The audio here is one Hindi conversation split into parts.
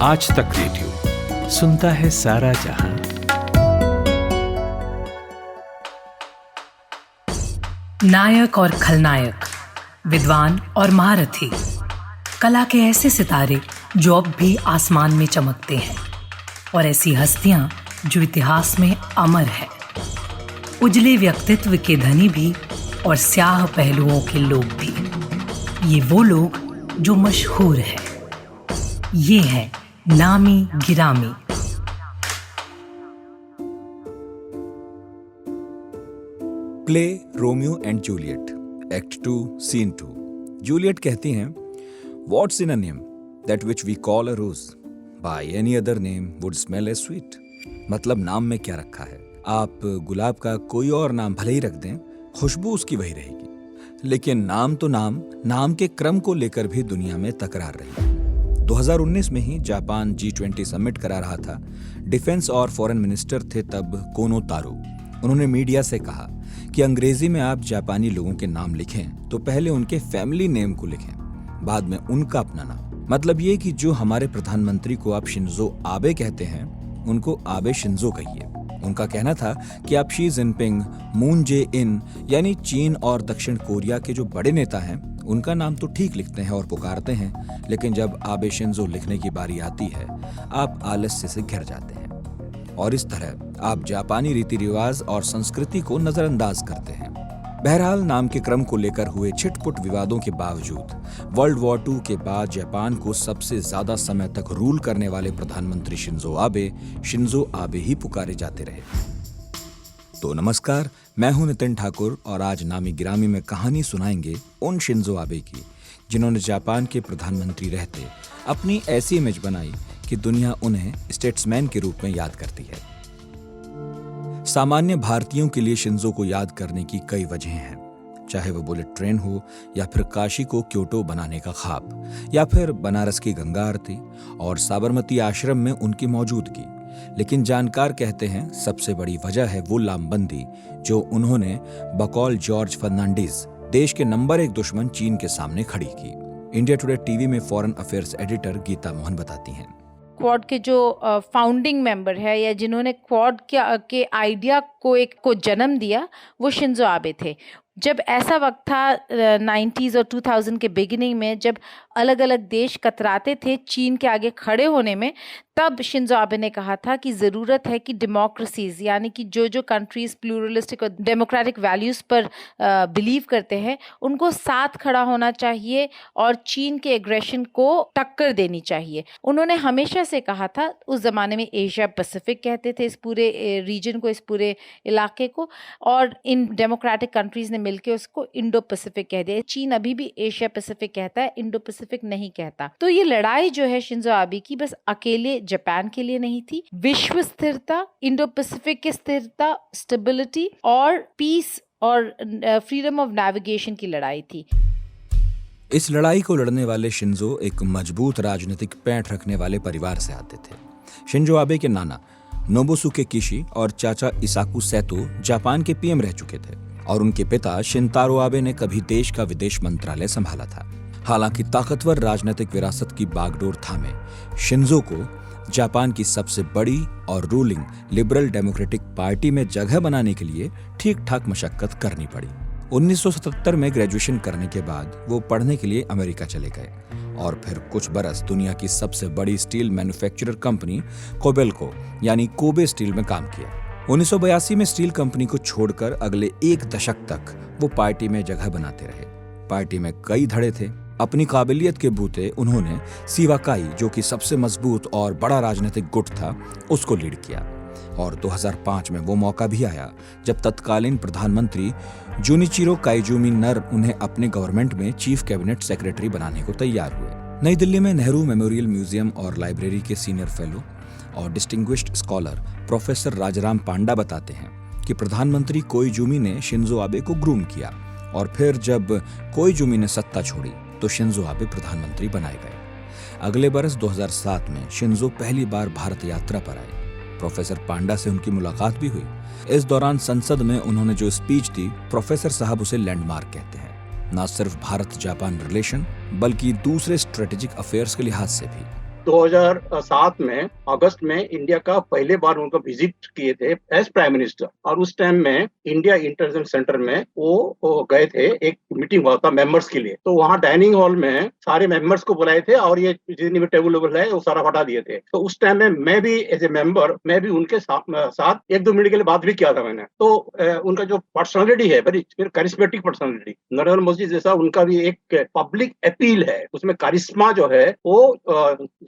आज तक रेडियो सुनता है सारा जहां। नायक और खलनायक, विद्वान और महारथी, कला के ऐसे सितारे जो अब भी आसमान में चमकते हैं, और ऐसी हस्तियां जो इतिहास में अमर है। उजले व्यक्तित्व के धनी भी और स्याह पहलुओं के लोग भी। ये वो लोग जो मशहूर हैं। ये है नामी गिरामी। Play Romeo and Juliet, act 2, scene 2। Juliet कहती हैं, what's in a name that which we call a rose by any other name would smell as sweet. मतलब नाम में क्या रखा है, आप गुलाब का कोई और नाम भले ही रख दें, खुशबू उसकी वही रहेगी। लेकिन नाम तो नाम के क्रम को लेकर भी दुनिया में तकरार रही। 2019 में ही जापान G20 समिट करा रहा था। डिफेंस और फॉरेन मिनिस्टर थे तब कोनो तारो। उन्होंने मीडिया से कहा कि अंग्रेजी में आप जापानी लोगों के नाम लिखें तो पहले उनके फैमिली नेम को लिखें, बाद में उनका अपना नाम। मतलब ये कि जो हमारे प्रधानमंत्री को आप शिंजो आबे कहते हैं, उनको आबे शिंजो कहिए। उनका कहना था कि आप शी जिनपिंग, मून जे इन यानी चीन और दक्षिण कोरिया के जो बड़े नेता हैं, उनका नाम तो ठीक लिखते हैं और पुकारते हैं, लेकिन जब आबे शिंजो लिखने की बारी आती है, आप आलस्य से घिर जाते हैं। और इस तरह आप जापानी रीति रिवाज और संस्कृति को नजरअंदाज करते हैं। बहरहाल, नाम के क्रम को लेकर हुए छिटपुट विवादों के बावजूद वर्ल्ड वॉर 2 के बाद जापान को सबसे ज्यादा समय तक रूल करने वाले प्रधानमंत्री शिंजो आबे ही पुकारे जाते रहे। तो नमस्कार, मैं हूं नितिन ठाकुर और आज नामी गिरामी में कहानी सुनाएंगे उन शिंजो आबे की जिन्होंने जापान के प्रधानमंत्री रहते अपनी ऐसी इमेज बनाई कि दुनिया उन्हें स्टेट्समैन के रूप में याद करती है। सामान्य भारतीयों के लिए शिंजो को याद करने की कई वजहें हैं, चाहे वो बुलेट ट्रेन हो या फिर काशी को क्योटो बनाने का ख्वाब या फिर बनारस की गंगा आरती और साबरमती आश्रम में उनकी मौजूदगी। लेकिन जानकार कहते हैं सबसे बड़ी वजह है वो लामबंदी जो उन्होंने बकौल जॉर्ज फर्नांडीज, देश के नंबर 1 दुश्मन चीन के सामने खड़ी की। इंडिया टुडे टीवी में foreign affairs editor Geeta Mohan बताती हैं। क्वाड के जो फाउंडिंग मेंबर है या जिन्होंने क्वाड के आइडिया को जन्म दिया, वो शिंजो आबे थे। जब ऐसा वक्त था 90s और 2000 के बिगिनिंग में, जब अलग अलग देश कतराते थे चीन के आगे खड़े होने में, तब शिंजो आबे ने कहा था कि ज़रूरत है कि डेमोक्रेसीज यानी कि जो कंट्रीज प्लूरलिस्टिक और डेमोक्रेटिक वैल्यूज़ पर बिलीव करते हैं, उनको साथ खड़ा होना चाहिए और चीन के एग्रेशन को टक्कर देनी चाहिए। उन्होंने हमेशा से कहा था, उस ज़माने में एशिया पैसिफिक कहते थे इस पूरे रीजन को, इस पूरे इलाके को, और इन डेमोक्रेटिक कंट्रीज़ ने मिलकर उसको इंडो पैसिफिक कह दिया। चीन अभी भी एशिया पैसिफिक कहता है, इंडो पैसिफिक नहीं कहता। तो ये लड़ाई जो है शिंजो आबे की, बस अकेले जापान के लिए नहीं थी। विश्व स्थिरता, इंडो पैसिफिक की स्थिरता, स्टेबिलिटी और पीस और फ्रीडम ऑफ नेविगेशन की लड़ाई थी। इस लड़ाई को लड़ने वाले शिंजो एक मजबूत राजनीतिक पैठ रखने वाले परिवार से आते थे। शिंजो आबे के नाना नोबुसुके किशी और चाचा इसाकू सैतो जापान के पीएम रह चुके थे और उनके पिता शिंतारो आबे ने कभी देश का विदेश मंत्रालय संभाला था। हालांकि ताकतवर राजनीतिक विरासत की बागडोर थामे शिंजो को जापान की सबसे बड़ी और रूलिंग लिबरल डेमोक्रेटिक पार्टी में जगह बनाने के लिए ठीक ठाक मशक्कत करनी पड़ी। 1977 में ग्रेजुएशन करने के बाद वो पढ़ने के लिए अमेरिका चले गए और फिर कुछ बरस दुनिया की सबसे बड़ी स्टील मैन्युफैक्चरर कंपनी कोबेल्को यानी कोबे स्टील में काम किया। 1982 में स्टील कंपनी को छोड़कर अगले 1 दशक तक वो पार्टी में जगह बनाते रहे। पार्टी में कई धड़े थे। अपनी काबिलियत के बूते उन्होंने सीवाकाई, जो कि सबसे मजबूत और बड़ा राजनीतिक गुट था, उसको लीड किया। और 2005 में वो मौका भी आया जब तत्कालीन प्रधानमंत्री जुनिचिरो काइजुमी नर उन्हें अपने गवर्नमेंट में चीफ कैबिनेट सेक्रेटरी बनाने को तैयार हुए। नई दिल्ली में नेहरू मेमोरियल म्यूजियम और लाइब्रेरी के सीनियर फेलो और डिस्टिंग्विश्ड स्कॉलर प्रोफेसर राजाराम पांडा बताते हैं कि प्रधानमंत्री कोइजुमी ने शिंजो आबे को ग्रूम किया और फिर जब कोइजुमी ने सत्ता छोड़ी तो शिंजो आबे प्रधानमंत्री बनाए गए। अगले बरस 2007 में शिंजो पहली बार भारत यात्रा पर आए। प्रोफेसर पांडा से उनकी मुलाकात भी हुई। इस दौरान संसद में उन्होंने जो स्पीच दी, प्रोफेसर साहब उसे लैंडमार्क कहते हैं। न सिर्फ भारत जापान रिलेशन बल्कि दूसरे स्ट्रेटेजिक अफेयर्स के लिहाज से भी। 2007 में अगस्त में इंडिया का पहले बार उनको विजिट किए थे एज प्राइम मिनिस्टर, और उस टाइम में इंडिया इंटरनेशनल सेंटर में वो गए थे, एक मीटिंग हुआ था मेंबर्स के लिए। तो वहाँ डाइनिंग हॉल में सारे मेंबर्स को बुलाए थे और ये जितनी भी टेबल वेबल है वो सारा हटा दिए थे। तो उस टाइम में मैं भी एज ए मेंबर, मैं भी उनके साथ 1-2 मिनट के लिए बात भी किया था मैंने। तो उनका जो पर्सनालिटी है, very charismatic personality, Narendra Modi जैसा उनका भी एक पब्लिक अपील है, उसमें करिश्मा जो है वो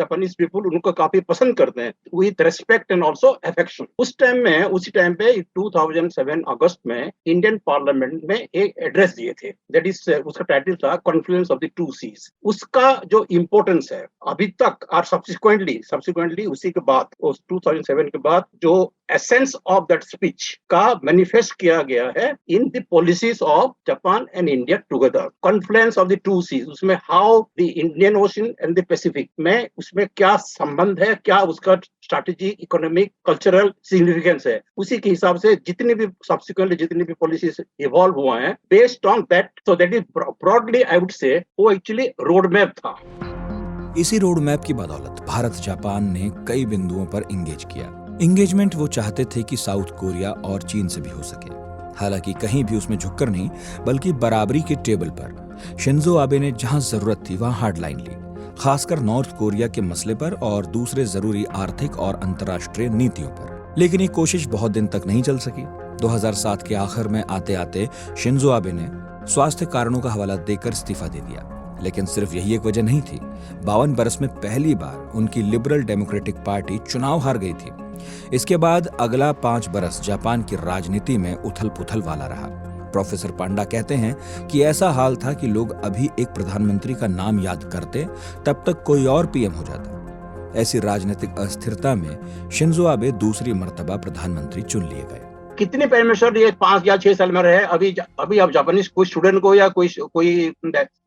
जापानीज पीपल उनको काफी पसंद करते हैं, with respect and also affection. उसी टाइम पे 2007 अगस्त में इंडियन पार्लियामेंट में एक एड्रेस दिए थे, दैट इज उसका टाइटल था confluence of the two seas. उसका जो इम्पोर्टेंस है अभी तक और सब्सिक्वेंटली उसी के बाद, उस 2007 के बाद जो एसेंस ऑफ दैट स्पीच का मैनिफेस्ट किया गया है in the policies of Japan and India together, confluence of the two seas. उसमें how the Indian ocean and the pacific में उसमें क्या संबंध है, क्या उसका स्ट्रैटेजी, इकोनॉमिक, कल्चरल सिग्निफिकेंस है, उसी के हिसाब से जितनी भी पॉलिसीज इवॉल्व हुआ है based on that. So that is broadly I would say वो एक्चुअली रोड मैप था। इसी रोड मैप की बदौलत भारत जापान ने कई बिंदुओं पर इंगेज किया। इंगेजमेंट वो चाहते थे कि साउथ कोरिया और चीन से भी हो सके, हालांकि कहीं भी उसमें झुककर नहीं बल्कि बराबरी के टेबल पर शिंजो आबे ने जहां जरूरत थी वहां हार्ड लाइन ली, खासकर नॉर्थ कोरिया के मसले पर और दूसरे जरूरी आर्थिक और अंतर्राष्ट्रीय नीतियों पर। लेकिन ये कोशिश बहुत दिन तक नहीं चल सकी। 2007 के आखिर में आते आते शिंजो आबे ने स्वास्थ्य कारणों का हवाला देकर इस्तीफा दे दिया। लेकिन सिर्फ यही एक वजह नहीं थी। 52 बरस में पहली बार उनकी लिबरल डेमोक्रेटिक पार्टी चुनाव हार गई थी। इसके बाद अगला 5 बरस जापान की राजनीति में उथल पुथल वाला रहा। प्रोफेसर पांडा कहते हैं कि ऐसा हाल था कि लोग अभी एक प्रधानमंत्री का नाम याद करते तब तक कोई और पीएम हो जाता। ऐसी राजनीतिक अस्थिरता में शिंजो आबे दूसरी मर्तबा प्रधानमंत्री चुन लिए गए। कितने प्राइम मिनिस्टर ये 5 या 6 साल में रहे, अभी आप जापानीज कोई स्टूडेंट को या कोई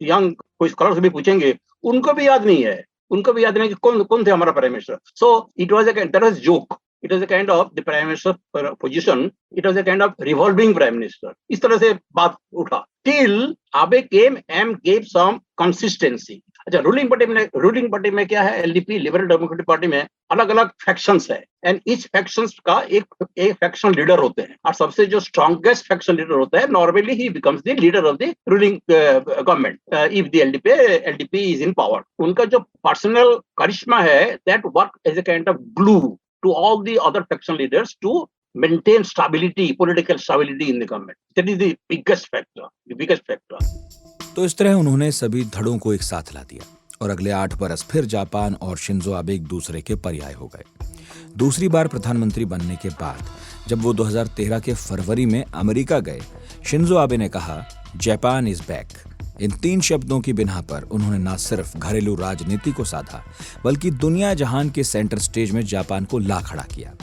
यंग कोई स्कॉलर से भी पूछेंगे, उनको भी याद नहीं है, कि कौन थे हमारा prime minister. So it was joke, it was a kind of the prime minister position, it was a kind of revolving prime minister. इस तरह से बात उठा till Abe came and gave some consistency. अच्छा, रूलिंग पार्टी में क्या है, एलडीपी, लिबरल डेमोक्रेटिक पार्टी में अलग अलग फैक्शंस है एंड ईच फैक्शंस का एक फैक्शन लीडर होते हैं, और सबसे जो स्ट्रॉन्गेस्ट फैक्शन लीडर होता है नॉर्मली ही becomes the leader of the ruling government if the LDP is in power. उनका जो पर्सनल करिश्मा है that work as a kind of glue to all the other faction leaders to maintain stability, political stability in the government. That is the biggest factor. तो इस तरह उन्होंने सभी धड़ों को एक साथ ला दिया और अगले 8 बरस फिर जापान और शिंजो आबे एक दूसरे के पर्याय हो गए। दूसरी बार प्रधानमंत्री बनने के बाद जब वो 2013 के फरवरी में अमेरिका गए, शिंजो आबे ने कहा, जापान इज बैक। इन 3 शब्दों की बिना पर उन्होंने न सिर्फ घरेलू राजनीति को साधा बल्कि दुनिया जहान के सेंटर स्टेज में जापान को ला खड़ा किया।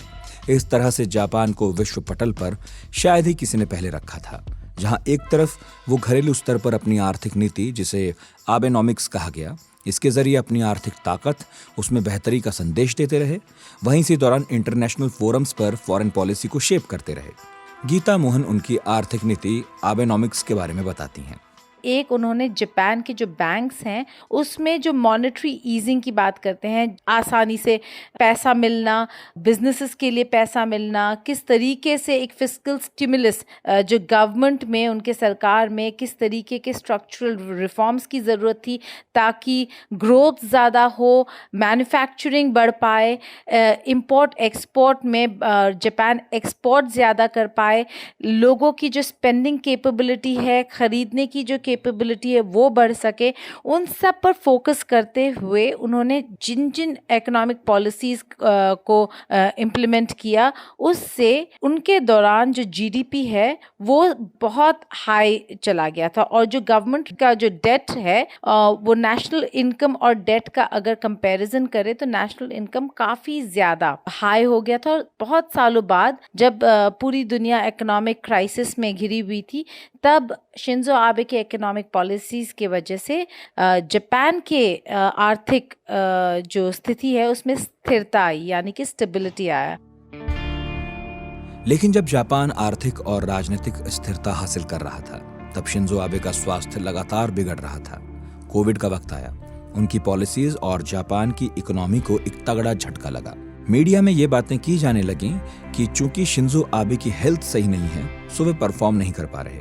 इस तरह से जापान को विश्व पटल पर शायद ही किसी ने पहले रखा था, जहां एक तरफ वो घरेलू स्तर पर अपनी आर्थिक नीति, जिसे आबेनॉमिक्स कहा गया, इसके जरिए अपनी आर्थिक ताकत, उसमें बेहतरी का संदेश देते रहे, वहीं इसी दौरान इंटरनेशनल फोरम्स पर फॉरेन पॉलिसी को शेप करते रहे। गीता मोहन उनकी आर्थिक नीति आबेनॉमिक्स के बारे में बताती हैं। एक उन्होंने जापान के जो बैंक्स हैं उसमें जो मॉनेटरी ईजिंग की बात करते हैं, आसानी से पैसा मिलना, बिजनेसेस के लिए पैसा मिलना, किस तरीके से एक फिस्कल स्टिमुलस जो गवर्नमेंट में, उनके सरकार में किस तरीके के स्ट्रक्चरल रिफॉर्म्स की ज़रूरत थी ताकि ग्रोथ ज़्यादा हो, मैन्युफैक्चरिंग बढ़ पाए, इंपोर्ट एक्सपोर्ट में जापान एक्सपोर्ट ज़्यादा कर पाए, लोगों की जो स्पेंडिंग कैपेबिलिटी है, ख़रीदने की जो कैपेबिलिटी है वो बढ़ सके। उन सब पर फोकस करते हुए उन्होंने जिन जिन इकोनॉमिक पॉलिसीज़ को इम्प्लीमेंट किया, उससे उनके दौरान जो जीडीपी है वो बहुत हाई चला गया था, और जो गवर्नमेंट का जो डेट है वो नेशनल इनकम और डेट का अगर कंपैरिजन करें तो नेशनल इनकम काफ़ी ज़्यादा हाई हो गया था। और बहुत सालों बाद जब पूरी दुनिया इकोनॉमिक क्राइसिस में घिरी हुई थी, तब शिंजो आबे के इकोनॉमिक पॉलिसीज़ के वजह से जापान के आर्थिक जो स्थिति है उसमें स्थिरता आई, यानी कि स्टेबिलिटी आया। लेकिन जब जापान आर्थिक और राजनीतिक स्थिरता हासिल कर रहा था, तब शिंजो आबे का स्वास्थ्य लगातार बिगड़ रहा था। कोविड का वक्त आया उनकी पॉलिसीज और जापान की इकोनॉमी को एक तगड़ा झटका लगा। मीडिया में ये बातें की जाने लगीं कि चूंकि शिंजो आबे की हेल्थ सही नहीं है, सो वे परफॉर्म नहीं कर पा रहे।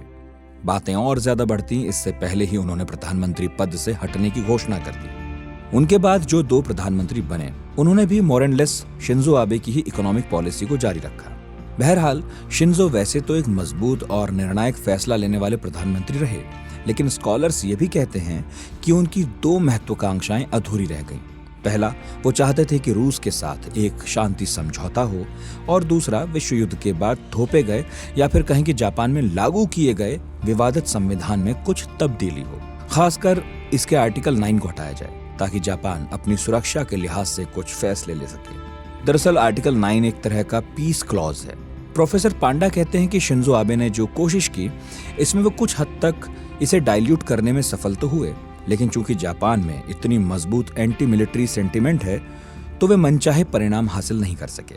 बातें और ज्यादा बढ़ती इससे पहले ही उन्होंने प्रधानमंत्री पद से हटने की घोषणा कर दी। उनके बाद जो 2 प्रधानमंत्री बने, उन्होंने भी more and less Shinzo Abe की ही इकोनॉमिक पॉलिसी को जारी रखा। बहरहाल शिंजो वैसे तो एक मजबूत और निर्णायक फैसला लेने वाले प्रधानमंत्री रहे, लेकिन स्कॉलर्स ये भी कहते हैं कि उनकी 2 महत्वाकांक्षाएं अधूरी रह गईं। पहला, वो चाहते थे कि रूस के साथ एक शांति समझौता हो, और दूसरा, विश्व युद्ध के बाद थोपे गए या फिर कहें कि जापान में लागू किए गए विवादित संविधान में कुछ तब्दीली हो। खासकर इसके आर्टिकल 9 को हटाया जाए ताकि जापान अपनी सुरक्षा के लिहाज से कुछ फैसले ले सके। दरअसल आर्टिकल 9 एक तरह का पीस क्लॉज है। प्रोफेसर पांडा कहते हैं कि शिंजो आबे ने जो कोशिश की, इसमें वो कुछ हद तक इसे डाइल्यूट करने में सफल तो हुए, लेकिन चूंकि जापान में इतनी मजबूत एंटी मिलिट्री सेंटिमेंट है, तो वे मनचाहे परिणाम हासिल नहीं कर सके।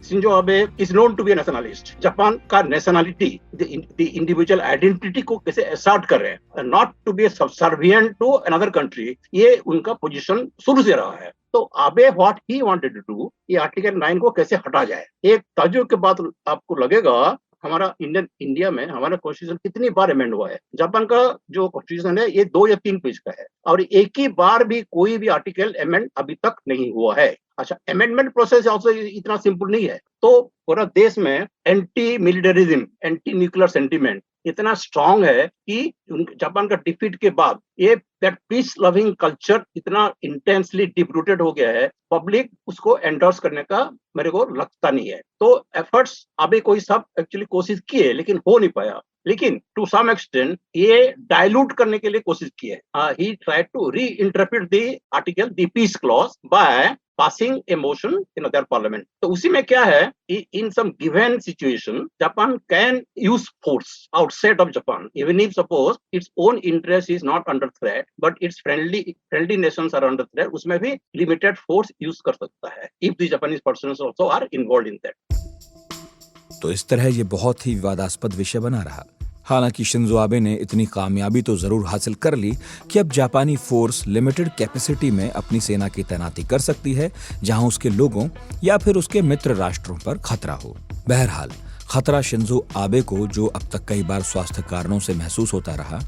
Shinzo Abe is known to be a nationalist. Japan का नेशनलिटी, the individual identity को कैसे assert कर रहे हैं, not to be subservient to another country, ये उनका पोजीशन शुरू से रहा है। तो आबे what he wanted to do, ये आर्टिकल 9 को कैसे हटा जाए। एक ताजुब के बाद आपको लगेगा हमारा इंडिया में हमारा कॉन्स्टिट्यूशन कितनी बार अमेंड हुआ है। जापान का जो कॉन्स्टिट्यूशन है ये 2 या 3 पेज का है, और एक ही बार भी कोई भी आर्टिकल अमेंड अभी तक नहीं हुआ है। अच्छा, अमेंडमेंट प्रोसेस ऑल्सो इतना सिंपल नहीं है। तो पूरा देश में anti militarism, anti nuclear sentiment इतना स्ट्रांग है कि जापान का डिफीट के बाद ये दैट पीस लविंग कल्चर इतना इंटेंसली डीप रूटेड हो गया है, पब्लिक उसको एंडोर्स करने का मेरे को लगता नहीं है। तो एफर्ट्स अभी कोई सब एक्चुअली कोशिश किए, लेकिन हो नहीं पाया। लेकिन टू सम एक्सटेंट ये डाइल्यूट करने के लिए कोशिश की है। He tried to reinterpret the article, the peace clause, by passing a motion in their parliament. तो उसी में क्या है, in some given situation, Japan can use force outside of Japan, even if suppose its own interest is not under threat, but its friendly nations are under threat, उसमें भी limited force use कर सकता है, if the Japanese persons also are involved in that. तो इस तरह ये बहुत ही विवादास्पद विषय बना रहा। हालांकि शिंजो आबे ने इतनी कामयाबी तो जरूर हासिल कर ली कि अब जापानी फोर्स लिमिटेड कैपेसिटी में अपनी सेना की तैनाती कर सकती है, जहां उसके लोगों या फिर उसके मित्र राष्ट्रों पर खतरा हो। बहरहाल खतरा शिंजो आबे को, जो अब तक कई बार स्वास्थ्य कारणों से महसूस होता रहा,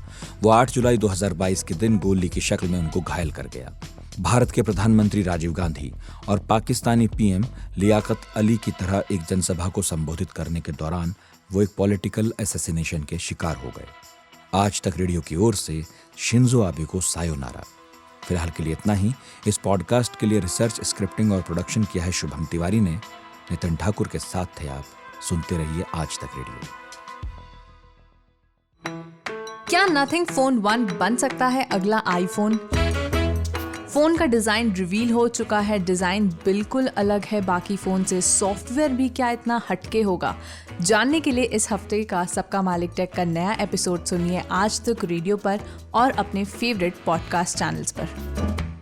वो 8 जुलाई 2022 के दिन गोली की शक्ल में उनको घायल कर गया। भारत के प्रधानमंत्री राजीव गांधी और पाकिस्तानी पीएम लियाकत अली की तरह एक जनसभा को संबोधित करने के दौरान वो एक पॉलिटिकल असैसिनेशन के शिकार हो गए। आज तक रेडियो की ओर से शिंजो आबे को सायोनारा। फिलहाल के लिए इतना ही। इस पॉडकास्ट के लिए रिसर्च, स्क्रिप्टिंग और प्रोडक्शन किया है शुभम तिवारी ने। नितिन ठाकुर के साथ थे आप। सुनते रहिए आज तक रेडियो। क्या नथिंग फोन 1 बन सकता है अगला आईफोन? फोन का डिजाइन रिवील हो चुका है, डिजाइन बिल्कुल अलग है बाकी फोन से, सॉफ्टवेयर भी क्या इतना हटके होगा? जानने के लिए इस हफ्ते का सबका मालिक टेक का नया एपिसोड सुनिए आज तक रेडियो पर और अपने फेवरेट पॉडकास्ट चैनल्स पर।